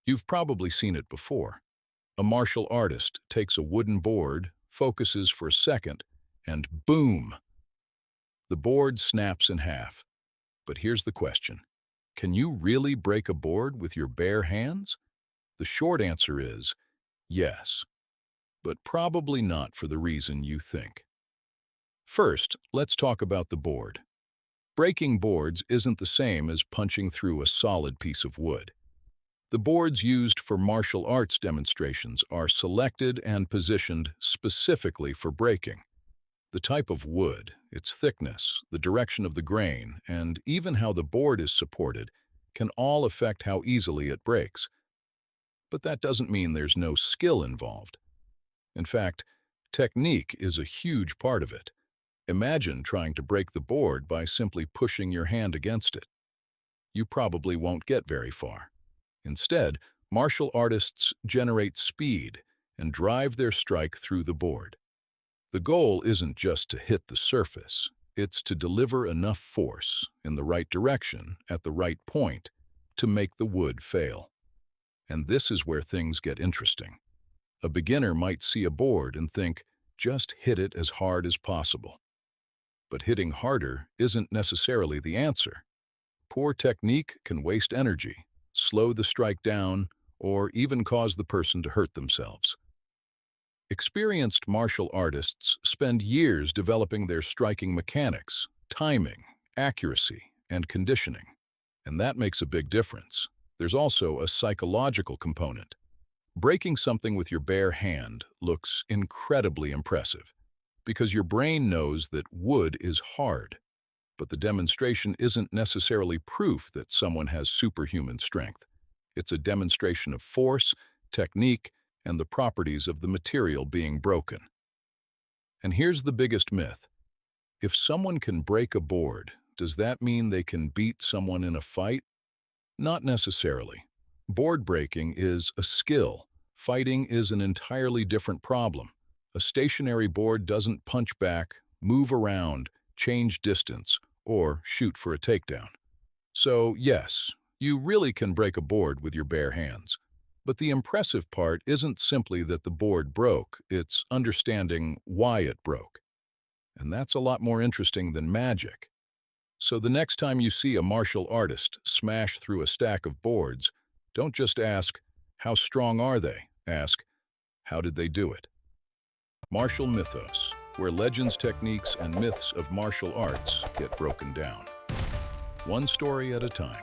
You've probably seen it before. A martial artist takes a wooden board, focuses for a second, and boom! The board snaps in half. But here's the question. Can you really break a board with your bare hands? The short answer is yes, but probably not for the reason you think. First, let's talk about the board. Breaking boards isn't the same as punching through a solid piece of wood. The boards used for martial arts demonstrations are selected and positioned specifically for breaking. The type of wood, its thickness, the direction of the grain, and even how the board is supported can all affect how easily it breaks. But that doesn't mean there's no skill involved. In fact, technique is a huge part of it. Imagine trying to break the board by simply pushing your hand against it. You probably won't get very far. Instead, martial artists generate speed and drive their strike through the board. The goal isn't just to hit the surface, it's to deliver enough force in the right direction at the right point to make the wood fail. And this is where things get interesting. A beginner might see a board and think, just hit it as hard as possible. But hitting harder isn't necessarily the answer. Poor technique can waste energy, slow the strike down, or even cause the person to hurt themselves. Experienced martial artists spend years developing their striking mechanics, timing, accuracy, and conditioning. And that makes a big difference. There's also a psychological component. Breaking something with your bare hand looks incredibly impressive because your brain knows that wood is hard. But the demonstration isn't necessarily proof that someone has superhuman strength. It's a demonstration of force, technique, and the properties of the material being broken. And here's the biggest myth. If someone can break a board, does that mean they can beat someone in a fight? Not necessarily. Board breaking is a skill. Fighting is an entirely different problem. A stationary board doesn't punch back, move around, change distance, or shoot for a takedown. So, yes, you really can break a board with your bare hands. But the impressive part isn't simply that the board broke, it's understanding why it broke. And that's a lot more interesting than magic. So the next time you see a martial artist smash through a stack of boards, don't just ask, how strong are they? Ask, how did they do it? Martial Mythos, where legends, techniques, and myths of martial arts get broken down. One story at a time.